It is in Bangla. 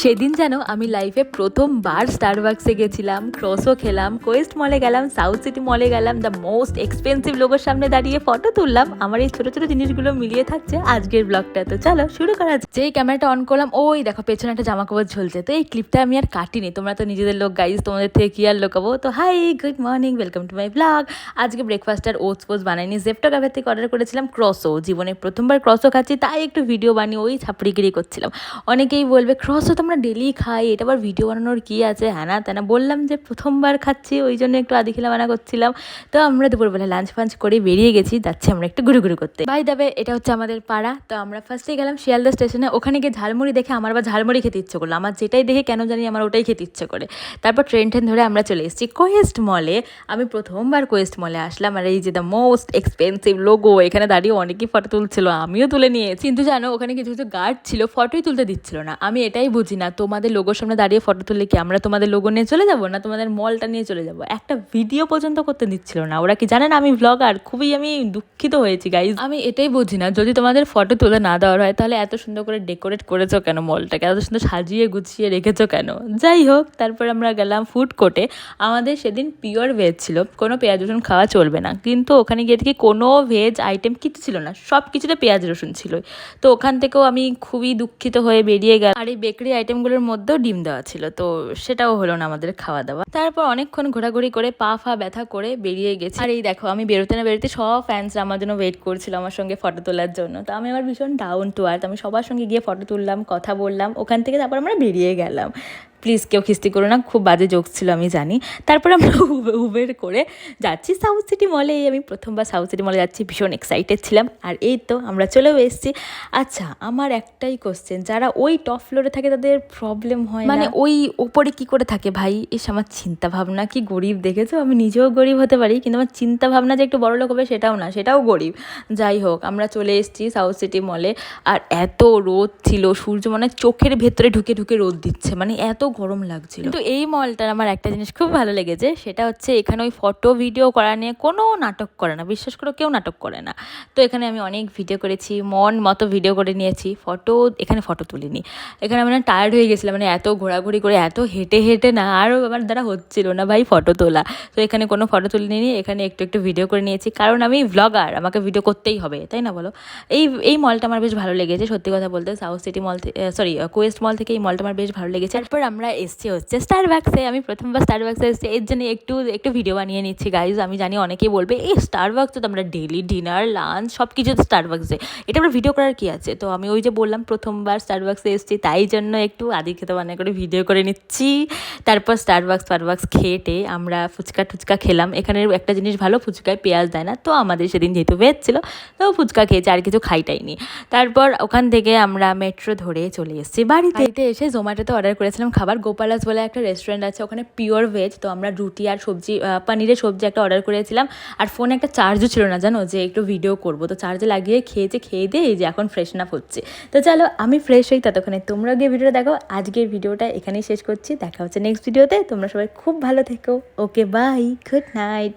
সেদিন যেন আমি লাইফে প্রথমবার স্টারবাক্সে গেছিলাম, ক্রসও খেলাম, কোয়েস্ট মলে গেলাম, সাউথ সিটি মলে গেলাম, দ্য মোস্ট এক্সপেন্সিভ লোকের সামনে দাঁড়িয়ে ফটো তুললাম। আমার এই ছোটো ছোটো জিনিসগুলো মিলিয়ে থাকছে আজকের ব্লগটা। তো চলো শুরু করা যাক। যেই ক্যামেরাটা অন করলাম, ওই দেখো পেছনে একটা জামা কাপড় ঝুলছে। তো এই ক্লিপটা আমি আর কাটিনি, তোমরা তো নিজেদের লোক গাইজ, তোমাদের থেকে কি আর লোকাবো। তো hi, good morning, welcome to my blog. আজকে ব্রেকফাস্ট আর ওটস পোস বানাইনি, জেপ্টো ক্যাফে থেকে অর্ডার করেছিলাম ক্রসও। জীবনে প্রথমবার ক্রসও খাচ্ছি, তাই একটু ভিডিও বানিয়ে ওই ছাপড়িগিরি করছিলাম। অনেকেই বলবে ক্রসও তোমরা ডেলি খাই, এটা আবার ভিডিও বানানোর কী আছে, হ্যাঁ না তেনা। বললাম যে প্রথমবার খাচ্ছি, ওই জন্য একটু আদিখিলা বানা করছিলাম। তো আমরা দুপুরবেলা লাঞ্চ ফাঞ্চ করে বেরিয়ে গেছি, যাচ্ছি আমরা একটু ঘুরু ঘুরু করতে। বাই দ্য ওয়ে, এটা হচ্ছে আমাদের পাড়া। তো আমরা ফার্স্টে গেলাম শিয়ালদা স্টেশনে, ওখানে গিয়ে ঝালমুড়ি দেখে আমার আবার ঝালমুড়ি খেতে ইচ্ছে করলো। আমার যেটাই দেখে কেন জানি আমার ওটাই খেতে ইচ্ছে করে। তারপর ট্রেন ধরে আমরা চলে এসেছি কোয়েস্ট মলে। আমি প্রথমবার কোয়েস্ট মলে আসলাম, আর এই যে দ্য মোস্ট এক্সপেন্সিভ লোগো, এখানে দাঁড়িয়ে অনেকেই ফটো তুলছিল, আমিও তুলে নিয়েছি। কিন্তু জানো ওখানে কিছু কিছু গার্ড ছিল, ফটোই তুলতে দিচ্ছিল না। আমি এটাই বুঝি না, তোমাদের লোগোর সামনে দাঁড়িয়ে ফটো তুললে কি আমরা তোমাদের লোগো নিয়ে চলে যাবো, না তোমাদের মলটা নিয়ে চলে যাবো? একটা ভিডিও পর্যন্ত করতে দিচ্ছিল না। ওরা কি জানে না আমি ভ্লগার? খুবই আমি দুঃখিত হয়েছি গাইজ। আমি এটাই বুঝি না, যদি তোমাদের ফটো তুলে না দেওয়ার হয় তাহলে এত সুন্দর করে ডেকোরেট করেছো কেন মলটাকে, এত সুন্দর সাজিয়ে গুছিয়ে রেখেছো কেন? যাই হোক, তারপর আমরা গেলাম ফুড কোর্টে। আমাদের সেদিন পিওর ভেজ ছিল, কোনো পেঁয়াজ রসুন খাওয়া চলবে না, কিন্তু ওখানে গিয়ে দেখি কোনো ভেজ আইটেম কিছু ছিল না, সব কিছুতে পেঁয়াজ রসুন ছিল। তো ওখান থেকেও আমি খুবই দুঃখিত হয়ে বেরিয়ে গেলাম। আর এই বেকারি আইটেমগুলোর মধ্যেও ডিম দেওয়া ছিল, তো সেটাও হলো না আমাদের খাওয়া দাওয়া। তারপর অনেকক্ষণ ঘোরাঘুরি করে পা ফা ব্যথা করে বেরিয়ে গেছি। আর এই দেখো আমি বেরোতে না বেরোতে সব ফ্যান্সরা আমার জন্য ওয়েট করছিল আমার সঙ্গে ফটো তোলার জন্য। তো আমি আমার ভীষণ ডাউন টু আর্থ, আমি সবার সঙ্গে গিয়ে ফটো তুললাম, কথা বললাম, ওখান থেকে তারপর আমরা বেরিয়ে গেলাম। প্লিজ কেউ খিস্তি করো না, খুব বাজে জোক ছিল আমি জানি। তারপর আমরা উবের করে যাচ্ছি সাউথ সিটি মলে। আমি প্রথমবার সাউথ সিটি মলে যাচ্ছি, ভীষণ এক্সাইটেড ছিলাম। আর এই তো আমরা চলেও এসেছি। আচ্ছা, আমার একটাই কোশ্চেন, যারা ওই টপ ফ্লোরে থাকে তাদের প্রবলেম হয় মানে ওই উপরে কি করে থাকে ভাই? এসে আমার চিন্তা ভাবনা কি গরিব দেখেছো? আমি নিজেও গরিব হতে পারি, কিন্তু আমার চিন্তা ভাবনা যে একটু বড় লোক হবে সেটাও না, সেটাও গরিব। যাই হোক, আমরা চলে এসেছি সাউথ সিটি মলে। আর এত রোদ ছিল, সূর্য মানে চোখের ভেতরে ঢুকে ঢুকে রোদ দিচ্ছে, মানে এত গরম লাগছিল। কিন্তু এই মলটার আমার একটা জিনিস খুব ভালো লেগেছে, সেটা হচ্ছে এখানে ওই ফটো ভিডিও করা নিয়ে কোনো নাটক করে না, বিশ্বাস করো কেউ নাটক করে না। তো এখানে আমি অনেক ভিডিও করেছি, মন মতো ভিডিও করে নিয়েছি। এখানে ফটো তুলিনি, এখানে আমি টায়ার্ড হয়ে গেছিলাম, মানে এত ঘোরাঘুরি করে এত হেঁটে হেঁটে না আরও আমার দ্বারা হচ্ছিল না ভাই ফটো তোলা। তো এখানে কোনো ফটো তুলে নিই, এখানে একটু একটু ভিডিও করে নিয়েছি, কারণ আমি ভ্লগার, আমাকে ভিডিও করতেই হবে, তাই না বলো? এই মলটা আমার বেশ ভালো লেগেছে সত্যি কথা বলতে। সাউথ সিটি মল কোয়েস্ট মল থেকে এই মলটা আমার বেশ ভালো লেগেছে। তারপর আমরা এসছি হচ্ছে স্টারবাক্সে। আমি প্রথমবার স্টারবাক্সে এসেছি, এর জন্য একটু ভিডিও বানিয়ে নিচ্ছি গাইজ। আমি জানি অনেকেই বলবে এই স্টারবাক্সে তো আমরা ডেলি ডিনার লাঞ্চ সব কিছু স্টারবাক্সে, এটা আমরা ভিডিও করার কি আছে? তো আমি ওই যে বললাম প্রথমবার স্টারবাক্সে এসেছি, তাই জন্য একটু আদি খেতে বানিয়ে করে ভিডিও করে নিচ্ছি। তারপর স্টারবাক্স খেটে আমরা ফুচকা টুচকা খেলাম। এখানের একটা জিনিস ভালো, ফুচকায় পেঁয়াজ দেয় না, তো আমাদের সেদিন যেহেতু ভেজ ছিল তো ফুচকা খেয়েছি, আর কিছু খাইটাইনি। তারপর ওখান থেকে আমরা মেট্রো ধরে চলে এসেছি বাড়িতে এসে জোম্যাটোতে অর্ডার করেছিলাম খাবার। গোপালাস বলে একটা রেস্টুরেন্ট আছে, ওখানে পিওর ভেজ। তো আমরা রুটি আর সবজি, পনিরের সবজি একটা অর্ডার করেছিলাম। আর ফোনে একটা চার্জও ছিল না জানো, যে একটু ভিডিও করবো, তো চার্জে লাগিয়ে খেয়ে দিয়ে এই যে এখন ফ্রেশন আপ হচ্ছে। তো চলো আমি ফ্রেশ হই, ততক্ষণে তোমরা গিয়ে ভিডিওটা দেখো। আজকের ভিডিওটা এখানেই শেষ করছি, দেখা হচ্ছে নেক্সট ভিডিওতে। তোমরা সবাই খুব ভালো থেকো, ওকে বাই, গুড নাইট।